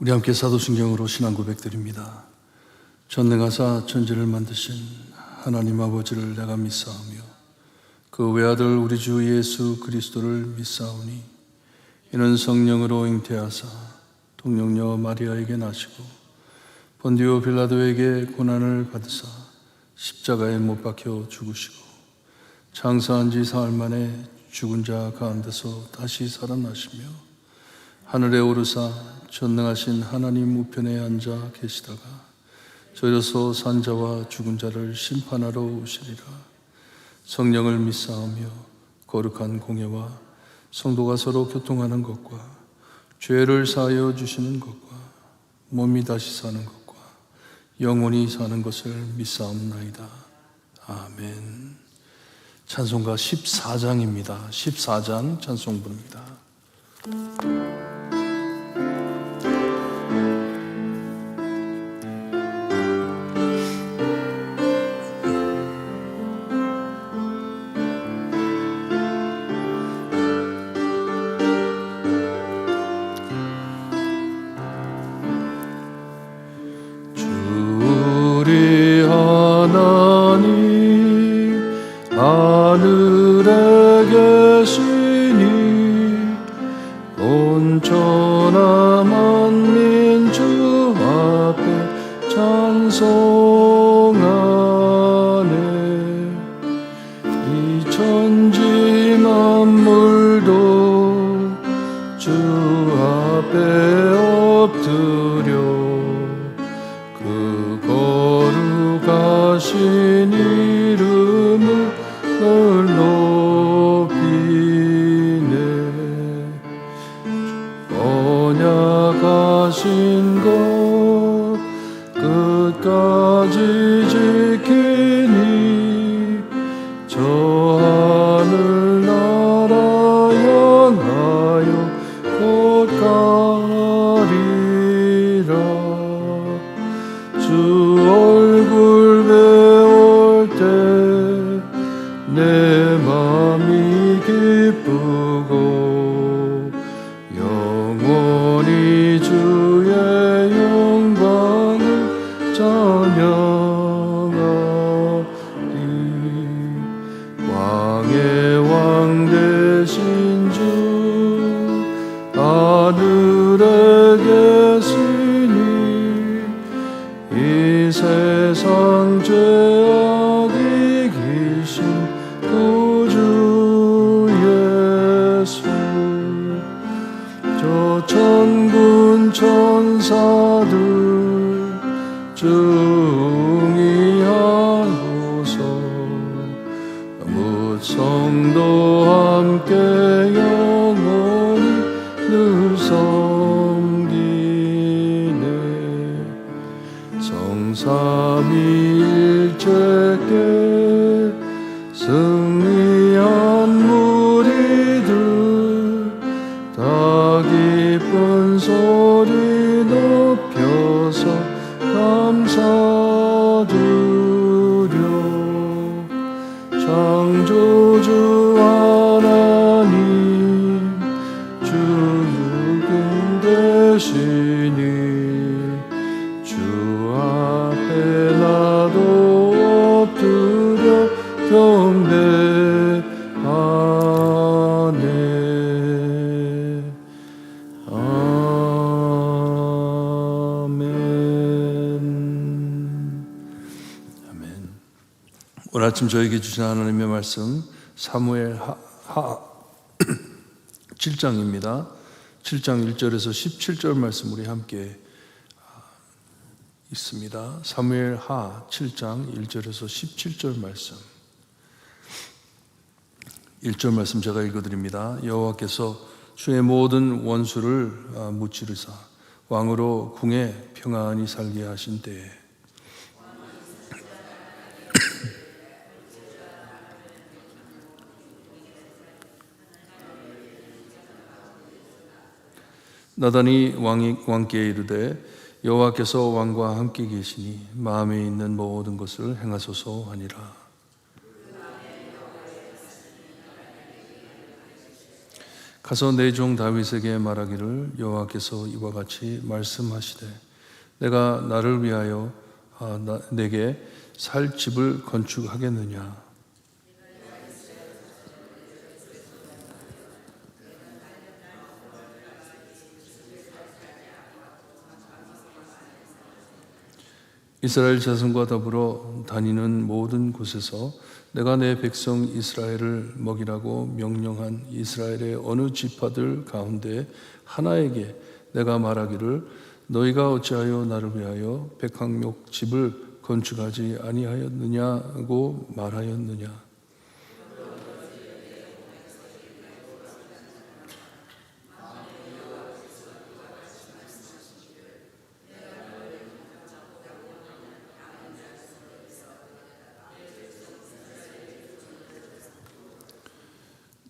우리 함께 사도신경으로 신앙 고백드립니다. 전능하사 천지를 만드신 하나님 아버지를 내가 믿사오며 그 외아들 우리 주 예수 그리스도를 믿사오니 이는 성령으로 잉태하사 동정녀 마리아에게 나시고 본디오 빌라도에게 고난을 받으사 십자가에 못 박혀 죽으시고 장사한 지 사흘 만에 죽은 자 가운데서 다시 살아나시며 하늘에 오르사 전능하신 하나님 우편에 앉아 계시다가 저려서 산 자와 죽은 자를 심판하러 오시리라. 성령을 믿사오며 거룩한 공예와 성도가 서로 교통하는 것과 죄를 사하여 주시는 것과 몸이 다시 사는 것과 영원히 사는 것을 믿사옵나이다. 아멘. 찬송가 14장입니다. 14장 찬송 부릅니다. 하늘에 계시니 온천하 만민 주 앞에 찬송하네. 이 천지 만물도 주 앞에 엎드려 그 거룩하신 이름을 높이네. 언약하신 것 끝까지 지키니 저 하늘나라 향하여 곧 가리라. 주 얼굴 배울 때 내 맘이 기쁘고 영원히 주의 영광을 찬양하리. 왕의 왕 되신 주 하늘에 계시니 이 세상 죄악 이기신 구주 예수. 저 천군 천사들 중이하소서. 뭇 성도 함께 영원히 늘 섬기네. 성삼위일체께 승리한 무리들 다 기쁜 소리 높여서 감사드려. 창조주 하나님 주 육인 되시니 주 앞에 나도 엎드려 경배하네. 아멘. 아멘. 오늘 아침 저에게 주신 하나님의 말씀 사무엘 하 7장입니다. 7장 1절에서 17절 말씀 우리 함께 있습니다. 사무엘 하 7장 1절에서 17절 말씀. 1절 말씀 제가 읽어드립니다. 여호와께서 주의 모든 원수를 무찌르사 왕으로 궁에 평안히 살게 하신 때에 나단이 왕께 이르되 여호와께서 왕과 함께 계시니 마음에 있는 모든 것을 행하소서 하니라. 가서 내 종 다윗에게 말하기를 여호와께서 이와 같이 말씀하시되 내가 나를 위하여 내게 살 집을 건축하겠느냐. 이스라엘 자손과 더불어 다니는 모든 곳에서 내가 내 백성 이스라엘을 먹이라고 명령한 이스라엘의 어느 지파들 가운데 하나에게 내가 말하기를 너희가 어찌하여 나를 위하여 백항목 집을 건축하지 아니하였느냐고 말하였느냐.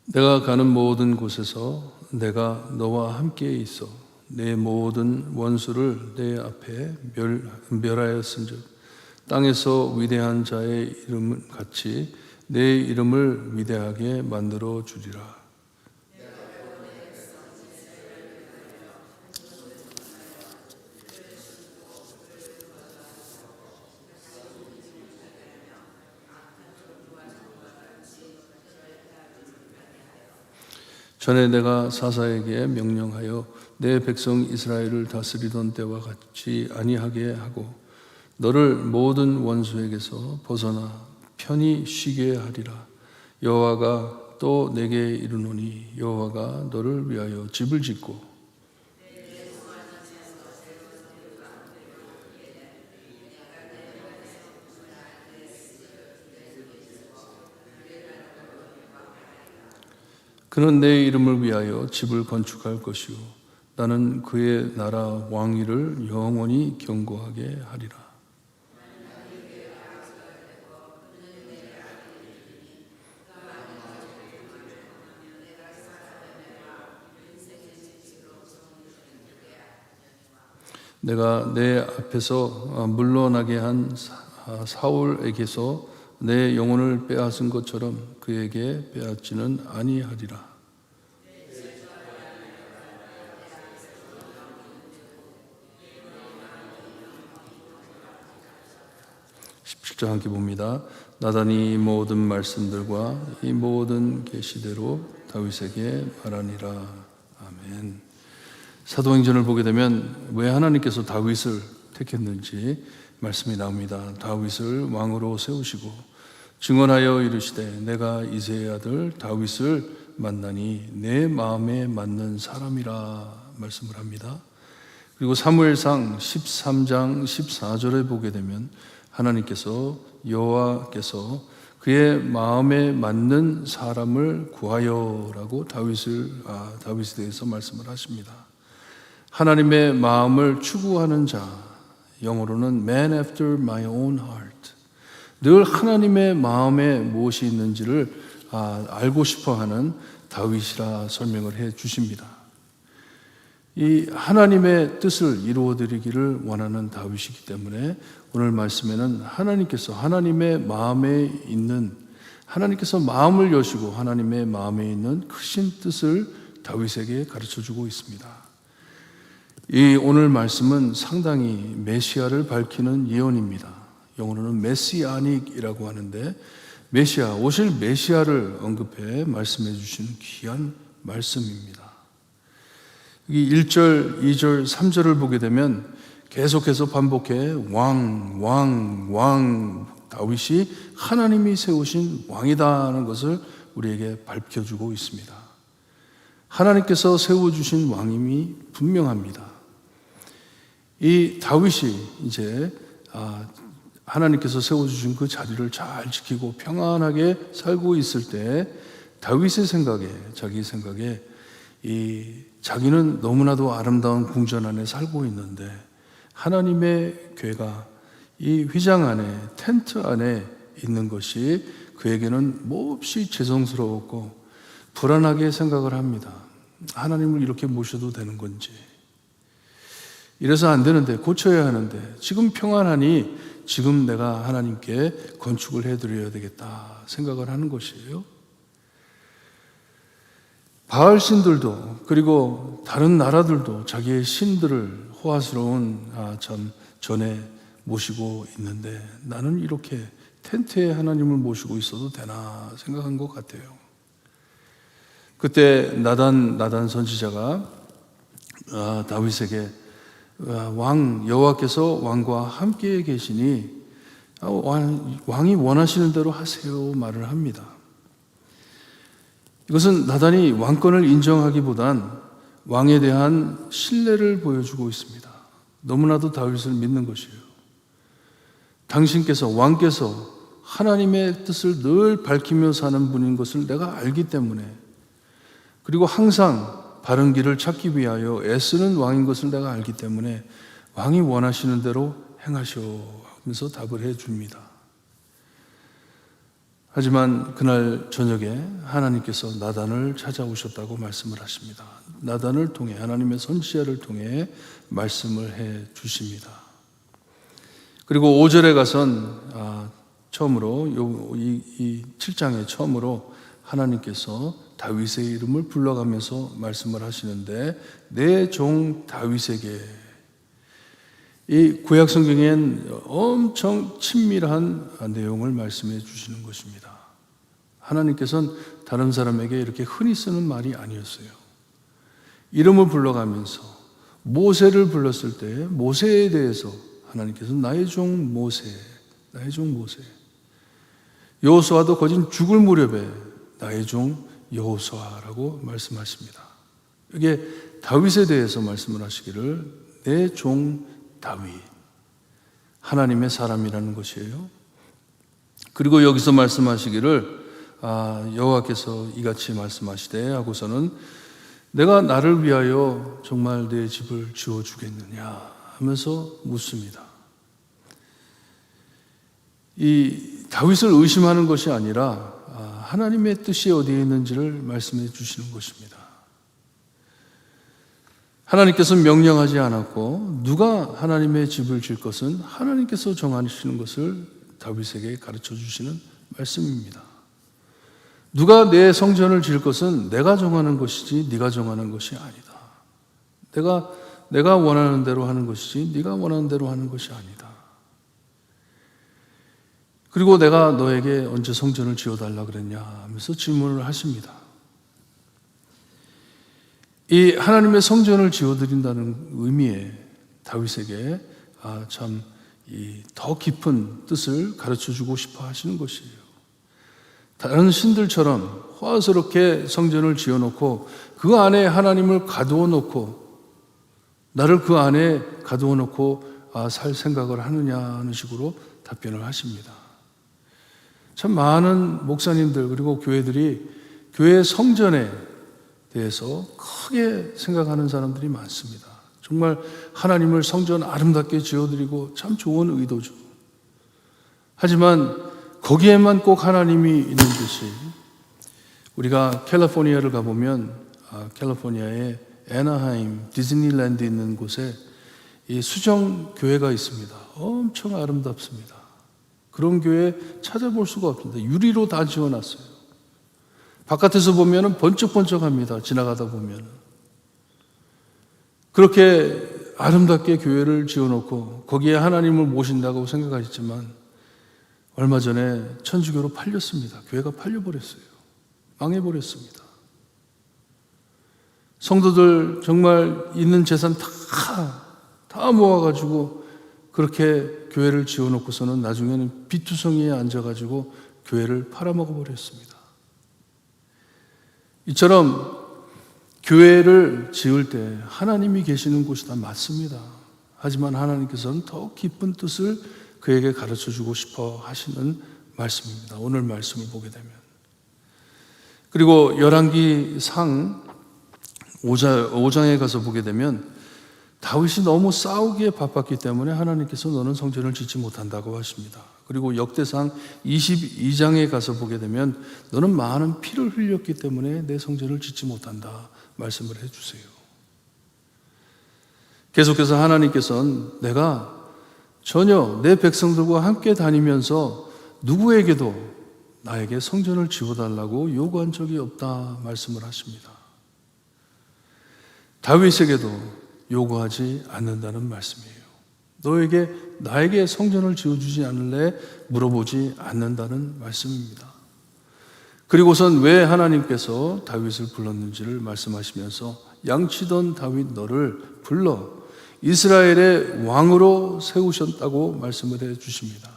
내가 가는 모든 곳에서 내가 너와 함께 있어 내 모든 원수를 내 앞에 멸하였은즉 땅에서 위대한 자의 이름 같이 내 이름을 위대하게 만들어 주리라. 전에 내가 사사에게 명령하여 내 백성 이스라엘을 다스리던 때와 같이 아니하게 하고 너를 모든 원수에게서 벗어나 편히 쉬게 하리라. 여호와가 또 내게 이르노니 여호와가 너를 위하여 집을 짓고 그는 내 이름을 위하여 집을 건축할 것이요 나는 그의 나라 왕위를 영원히 견고하게 하리라. 내가 내 앞에서 물러나게 한 사울에게서 내 영혼을 빼앗은 것처럼 그에게 빼앗지는 아니하리라. 17절 함께 봅니다. 나단이 모든 말씀들과 이 모든 계시대로 다윗에게 말하니라. 아멘. 사도행전을 보게 되면 왜 하나님께서 다윗을 택했는지 말씀이 나옵니다. 다윗을 왕으로 세우시고 증언하여 이르시되 내가 이새의 아들 다윗을 만나니 내 마음에 맞는 사람이라 말씀을 합니다. 그리고 사무엘상 13장 14절에 보게 되면 하나님께서 여호와께서 그의 마음에 맞는 사람을 구하여라고 다윗에 대해서 말씀을 하십니다. 하나님의 마음을 추구하는 자, 영어로는 man after my own heart. 늘 하나님의 마음에 무엇이 있는지를 알고 싶어하는 다윗이라 설명을 해 주십니다. 이 하나님의 뜻을 이루어드리기를 원하는 다윗이기 때문에 오늘 말씀에는 하나님께서 하나님의 마음에 있는 하나님께서 마음을 여시고 하나님의 마음에 있는 크신 뜻을 다윗에게 가르쳐주고 있습니다. 이 오늘 말씀은 상당히 메시아를 밝히는 예언입니다. 영어로는 메시아닉이라고 하는데 메시아, 오실 메시아를 언급해 말씀해 주시는 귀한 말씀입니다. 여기 1절, 2절, 3절을 보게 되면 계속해서 반복해 왕, 다윗이 하나님이 세우신 왕이다라는 것을 우리에게 밝혀주고 있습니다. 하나님께서 세워주신 왕임이 분명합니다. 이 다윗이 이제 하나님께서 세워주신 그 자리를 잘 지키고 평안하게 살고 있을 때 다윗의 생각에, 자기 생각에 자기는 너무나도 아름다운 궁전 안에 살고 있는데 하나님의 궤가 이 휘장 안에, 텐트 안에 있는 것이 그에게는 몹시 죄송스러웠고 불안하게 생각을 합니다. 하나님을 이렇게 모셔도 되는 건지, 이래서 안 되는데, 고쳐야 하는데, 지금 평안하니 지금 내가 하나님께 건축을 해드려야 되겠다 생각을 하는 것이에요. 바알 신들도 그리고 다른 나라들도 자기의 신들을 호화스러운 참 전에 모시고 있는데 나는 이렇게 텐트에 하나님을 모시고 있어도 되나 생각한 것 같아요. 그때 나단 선지자가 다윗에게 왕 여호와께서 왕과 함께 계시니 왕이 원하시는 대로 하세요 말을 합니다. 이것은 나단이 왕권을 인정하기보단 왕에 대한 신뢰를 보여주고 있습니다. 너무나도 다윗을 믿는 것이에요. 왕께서 하나님의 뜻을 늘 밝히며 사는 분인 것을 내가 알기 때문에, 그리고 항상 바른 길을 찾기 위하여 애쓰는 왕인 것을 내가 알기 때문에 왕이 원하시는 대로 행하시오 하면서 답을 해 줍니다. 하지만 그날 저녁에 하나님께서 나단을 찾아오셨다고 말씀을 하십니다. 나단을 통해, 하나님의 선지자를 통해 말씀을 해 주십니다. 그리고 5절에 가선 처음으로 이 7장에 처음으로 하나님께서 다윗의 이름을 불러가면서 말씀을 하시는데, 내 종 다윗에게, 이 구약 성경엔 엄청 친밀한 내용을 말씀해 주시는 것입니다. 하나님께서는 다른 사람에게 이렇게 흔히 쓰는 말이 아니었어요. 이름을 불러가면서 모세를 불렀을 때 모세에 대해서 하나님께서 나의 종 모세, 나의 종 모세. 여호수아도 거진 죽을 무렵에 나의 종 여호수아라고 말씀하십니다. 이게 다윗에 대해서 말씀을 하시기를 내 종 다윗, 하나님의 사람이라는 것이에요. 그리고 여기서 말씀하시기를 여호와께서 이같이 말씀하시되 하고서는 내가 나를 위하여 정말 내 집을 지어주겠느냐 하면서 묻습니다. 이 다윗을 의심하는 것이 아니라 하나님의 뜻이 어디에 있는지를 말씀해 주시는 것입니다. 하나님께서 명령하지 않았고 누가 하나님의 집을 질 것은 하나님께서 정하시는 것을 다윗에게 가르쳐 주시는 말씀입니다. 누가 내 성전을 질 것은 내가 정하는 것이지 네가 정하는 것이 아니다. 내가 원하는 대로 하는 것이지 네가 원하는 대로 하는 것이 아니다. 그리고 내가 너에게 언제 성전을 지어달라 그랬냐 하면서 질문을 하십니다. 이 하나님의 성전을 지어드린다는 의미에 다윗에게 참 더 깊은 뜻을 가르쳐주고 싶어 하시는 것이에요. 다른 신들처럼 호화스럽게 성전을 지어놓고 그 안에 하나님을 가두어 놓고 나를 그 안에 가두어 놓고 살 생각을 하느냐 하는 식으로 답변을 하십니다. 참 많은 목사님들 그리고 교회들이 교회 성전에 대해서 크게 생각하는 사람들이 많습니다. 정말 하나님을 성전 아름답게 지어드리고 참 좋은 의도죠. 하지만 거기에만 꼭 하나님이 있는 듯이, 우리가 캘리포니아를 가보면 캘리포니아의 애나하임 디즈니랜드 있는 곳에 이 수정 교회가 있습니다. 엄청 아름답습니다. 그런 교회 찾아볼 수가 없습니다. 유리로 다 지어놨어요. 바깥에서 보면 번쩍번쩍합니다. 지나가다 보면. 그렇게 아름답게 교회를 지어놓고 거기에 하나님을 모신다고 생각하셨지만 얼마 전에 천주교로 팔렸습니다. 교회가 팔려버렸어요. 망해버렸습니다. 성도들 정말 있는 재산 다 모아가지고 그렇게 교회를 지어놓고서는 나중에는 비투성이에 앉아가지고 교회를 팔아먹어버렸습니다. 이처럼 교회를 지을 때 하나님이 계시는 곳이 다 맞습니다. 하지만 하나님께서는 더 깊은 뜻을 그에게 가르쳐주고 싶어 하시는 말씀입니다. 오늘 말씀을 보게 되면. 그리고 열왕기상 5장에 가서 보게 되면 다윗이 너무 싸우기에 바빴기 때문에 하나님께서 너는 성전을 짓지 못한다고 하십니다. 그리고 역대상 22장에 가서 보게 되면 너는 많은 피를 흘렸기 때문에 내 성전을 짓지 못한다 말씀을 해주세요. 계속해서 하나님께서는 내가 전혀 내 백성들과 함께 다니면서 누구에게도 나에게 성전을 지어달라고 요구한 적이 없다 말씀을 하십니다. 다윗에게도 요구하지 않는다는 말씀이에요. 나에게 성전을 지어주지 않을래? 물어보지 않는다는 말씀입니다. 그리고선 왜 하나님께서 다윗을 불렀는지를 말씀하시면서 양치던 다윗 너를 불러 이스라엘의 왕으로 세우셨다고 말씀을 해 주십니다.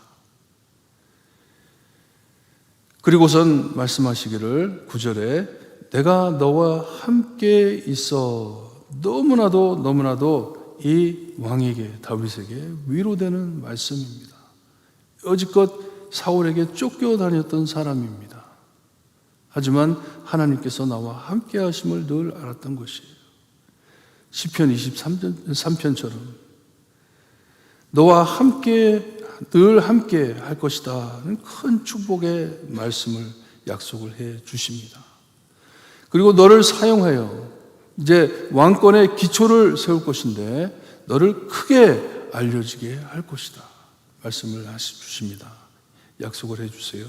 그리고선 말씀하시기를 9절에 내가 너와 함께 있어 너무나도 이 왕에게 다윗에게 위로되는 말씀입니다. 여지껏 사울에게 쫓겨다녔던 사람입니다. 하지만 하나님께서 나와 함께 하심을 늘 알았던 것이에요. 시편 23편처럼 너와 함께 늘 함께 할 것이다는 큰 축복의 말씀을 약속을 해 주십니다. 그리고 너를 사용하여 이제 왕권의 기초를 세울 것인데 너를 크게 알려지게 할 것이다 말씀을 주십니다. 약속을 해 주세요.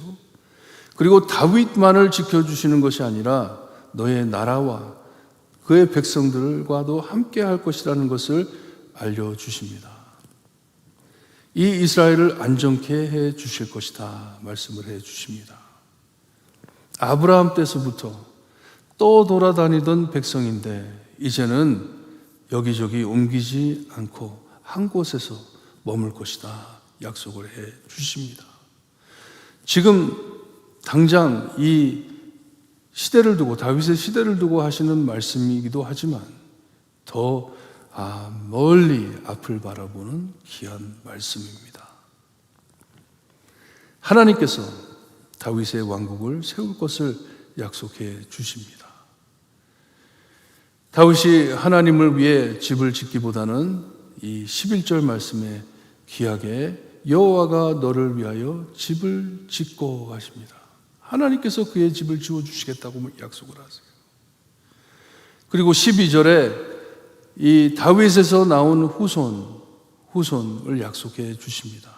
그리고 다윗만을 지켜주시는 것이 아니라 너의 나라와 그의 백성들과도 함께 할 것이라는 것을 알려주십니다. 이 이스라엘을 안정케 해 주실 것이다 말씀을 해 주십니다. 아브라함 때서부터 또 돌아다니던 백성인데 이제는 여기저기 옮기지 않고 한 곳에서 머물 것이다 약속을 해 주십니다. 지금 당장 이 시대를 두고 다윗의 시대를 두고 하시는 말씀이기도 하지만 더 멀리 앞을 바라보는 귀한 말씀입니다. 하나님께서 다윗의 왕국을 세울 것을 약속해 주십니다. 다윗이 하나님을 위해 집을 짓기보다는 이 11절 말씀에 귀하게 여호와가 너를 위하여 집을 짓고 하십니다. 하나님께서 그의 집을 지어주시겠다고 약속을 하세요. 그리고 12절에 이 다윗에서 나온 후손을 약속해 주십니다.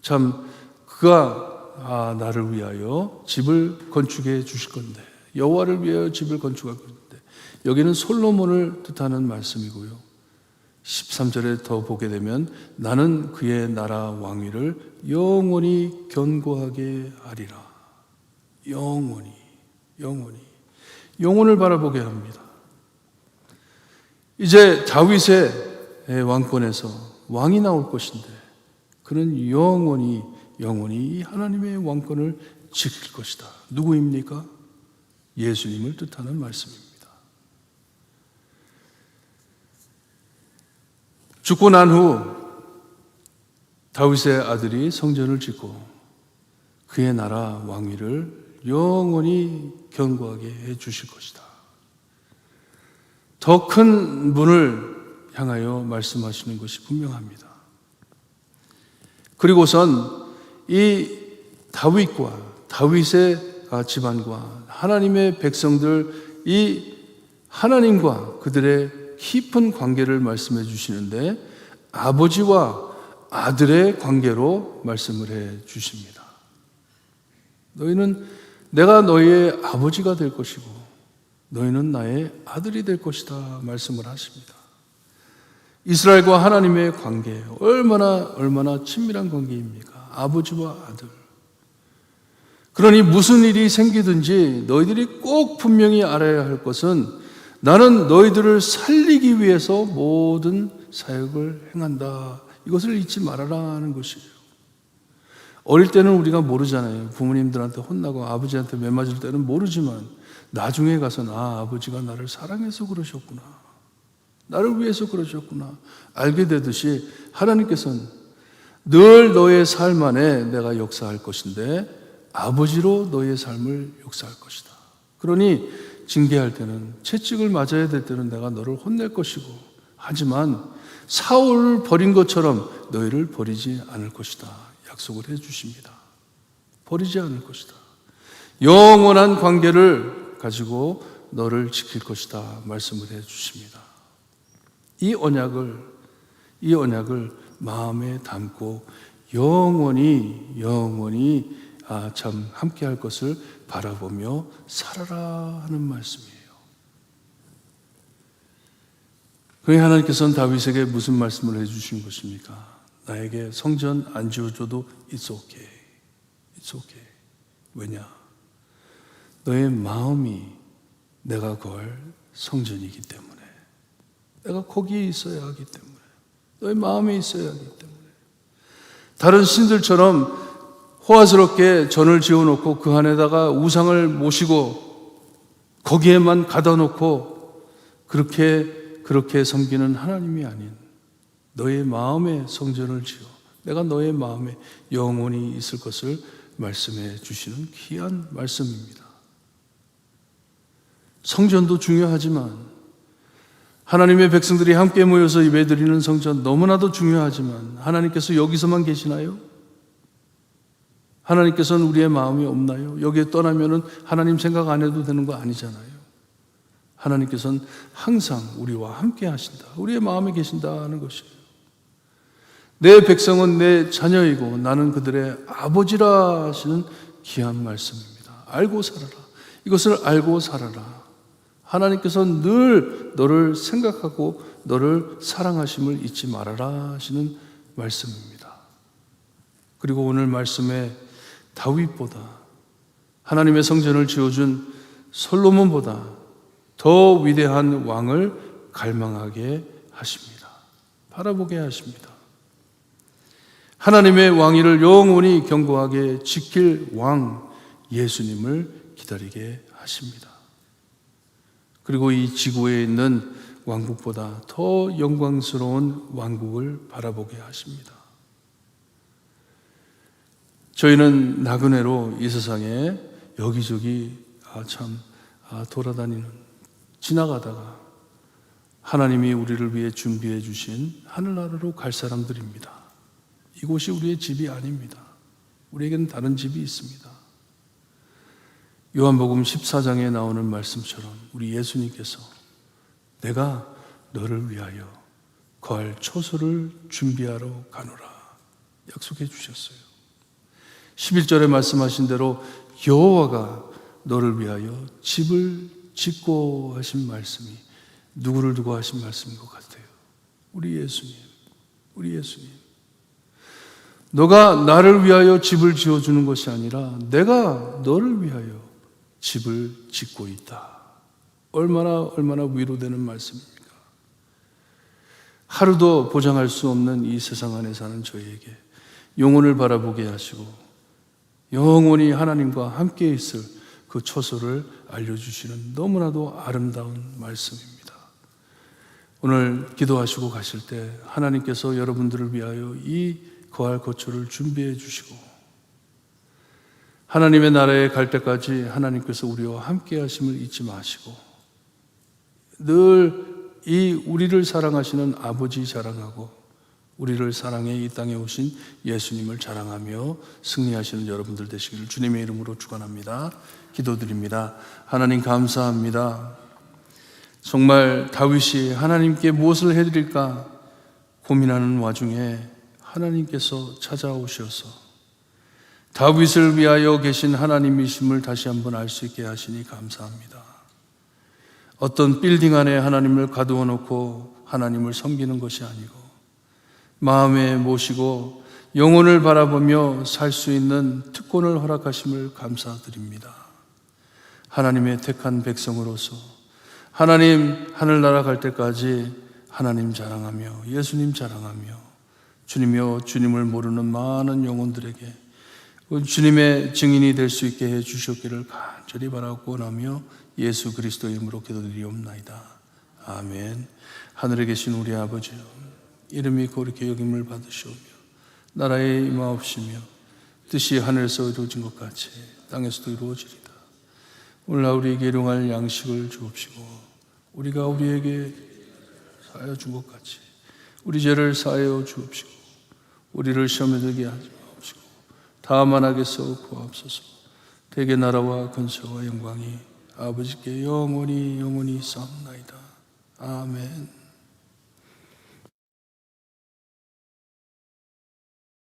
참 그가 나를 위하여 집을 건축해 주실 건데 여호와를 위하여 집을 건축할 건데 여기는 솔로몬을 뜻하는 말씀이고요. 13절에 더 보게 되면 나는 그의 나라 왕위를 영원히 견고하게 하리라. 영원을 바라보게 합니다. 이제 다윗의 왕권에서 왕이 나올 것인데 그는 영원히 이 하나님의 왕권을 지킬 것이다. 누구입니까? 예수님을 뜻하는 말씀입니다. 죽고 난 후 다윗의 아들이 성전을 짓고 그의 나라 왕위를 영원히 견고하게 해 주실 것이다. 더 큰 분을 향하여 말씀하시는 것이 분명합니다. 그리고선 이 다윗과 다윗의 집안과 하나님의 백성들 이 하나님과 그들의 깊은 관계를 말씀해 주시는데 아버지와 아들의 관계로 말씀을 해 주십니다. 내가 너희의 아버지가 될 것이고 너희는 나의 아들이 될 것이다 말씀을 하십니다. 이스라엘과 하나님의 관계 얼마나 친밀한 관계입니까? 아버지와 아들. 그러니 무슨 일이 생기든지 너희들이 꼭 분명히 알아야 할 것은 나는 너희들을 살리기 위해서 모든 사역을 행한다. 이것을 잊지 말아라 하는 것이에요. 어릴 때는 우리가 모르잖아요. 부모님들한테 혼나고 아버지한테 매맞을 때는 모르지만 나중에 가서 아버지가 나를 사랑해서 그러셨구나. 나를 위해서 그러셨구나. 알게 되듯이 하나님께서는 늘 너의 삶 안에 내가 역사할 것인데 아버지로 너의 삶을 역사할 것이다. 그러니 징계할 때는 채찍을 맞아야 될 때는 내가 너를 혼낼 것이고 하지만 사울을 버린 것처럼 너희를 버리지 않을 것이다. 약속을 해 주십니다. 버리지 않을 것이다. 영원한 관계를 가지고 너를 지킬 것이다. 말씀을 해 주십니다. 이 언약을 마음에 담고 영원히 참 함께 할 것을 바라보며 살아라 하는 말씀이에요. 그러니 하나님께서는 다윗에게 무슨 말씀을 해주신 것입니까? 나에게 성전 안 지어줘도 it's okay. It's okay. 왜냐? 너의 마음이 내가 걸 성전이기 때문에, 내가 거기에 있어야 하기 때문에, 너의 마음에 있어야 하기 때문에. 다른 신들처럼 호화스럽게 전을 지어놓고 그 안에다가 우상을 모시고 거기에만 가다 놓고 그렇게 섬기는 하나님이 아닌 너의 마음에 성전을 지어 내가 너의 마음에 영원히 있을 것을 말씀해 주시는 귀한 말씀입니다. 성전도 중요하지만, 하나님의 백성들이 함께 모여서 예배드리는 성전 너무나도 중요하지만, 하나님께서 여기서만 계시나요? 하나님께서는 우리의 마음이 없나요? 여기에 떠나면은 하나님 생각 안 해도 되는 거 아니잖아요. 하나님께서는 항상 우리와 함께 하신다, 우리의 마음에 계신다는 것이에요. 내 백성은 내 자녀이고 나는 그들의 아버지라 하시는 귀한 말씀입니다. 알고 살아라. 이것을 알고 살아라. 하나님께서는 늘 너를 생각하고 너를 사랑하심을 잊지 말아라 하시는 말씀입니다. 그리고 오늘 말씀에 다윗보다, 하나님의 성전을 지어준 솔로몬보다 더 위대한 왕을 갈망하게 하십니다. 바라보게 하십니다. 하나님의 왕위를 영원히 견고하게 지킬 왕 예수님을 기다리게 하십니다. 그리고 이 지구에 있는 왕국보다 더 영광스러운 왕국을 바라보게 하십니다. 저희는 나그네로 이 세상에 여기저기 돌아다니는, 지나가다가 하나님이 우리를 위해 준비해 주신 하늘나라로 갈 사람들입니다. 이곳이 우리의 집이 아닙니다. 우리에게는 다른 집이 있습니다. 요한복음 14장에 나오는 말씀처럼 우리 예수님께서 내가 너를 위하여 거할 처소를 준비하러 가노라 약속해 주셨어요. 11절에 말씀하신 대로 여호와가 너를 위하여 집을 짓고 하신 말씀이 누구를 두고 하신 말씀인 것 같아요. 우리 예수님. 너가 나를 위하여 집을 지어주는 것이 아니라 내가 너를 위하여 집을 짓고 있다. 얼마나 위로되는 말씀입니까? 하루도 보장할 수 없는 이 세상 안에 사는 저희에게 영혼을 바라보게 하시고 영원히 하나님과 함께 있을 그 처소를 알려주시는 너무나도 아름다운 말씀입니다. 오늘 기도하시고 가실 때 하나님께서 여러분들을 위하여 이 거할 거처를 준비해 주시고 하나님의 나라에 갈 때까지 하나님께서 우리와 함께 하심을 잊지 마시고 늘 이 우리를 사랑하시는 아버지 자랑하고 우리를 사랑해 이 땅에 오신 예수님을 자랑하며 승리하시는 여러분들 되시기를 주님의 이름으로 축원합니다. 기도드립니다. 하나님 감사합니다. 정말 다윗이 하나님께 무엇을 해드릴까 고민하는 와중에 하나님께서 찾아오셔서 다윗을 위하여 계신 하나님이심을 다시 한번 알 수 있게 하시니 감사합니다. 어떤 빌딩 안에 하나님을 가두어 놓고 하나님을 섬기는 것이 아니고 마음에 모시고 영혼을 바라보며 살 수 있는 특권을 허락하심을 감사드립니다. 하나님의 택한 백성으로서 하나님 하늘나라 갈 때까지 하나님 자랑하며 예수님 자랑하며 주님이여 주님을 모르는 많은 영혼들에게 주님의 증인이 될 수 있게 해 주셨기를 간절히 바라고 원하며 예수 그리스도의 이름으로 기도드리옵나이다. 아멘. 하늘에 계신 우리 아버지여, 이름이 거룩히 여김을 받으시오며 나라에 임하옵시며 뜻이 하늘에서 이루어진 것 같이 땅에서도 이루어지리다. 오늘 우리에게 일용할 양식을 주옵시고 우리가 우리에게 사하여 준 것 같이 우리 죄를 사하여 주옵시고 우리를 시험에 들게 하지 마옵시고 다만 악에서 구하옵소서. 대개 나라와 권세와 영광이 아버지께 영원히 싸움나이다. 아멘.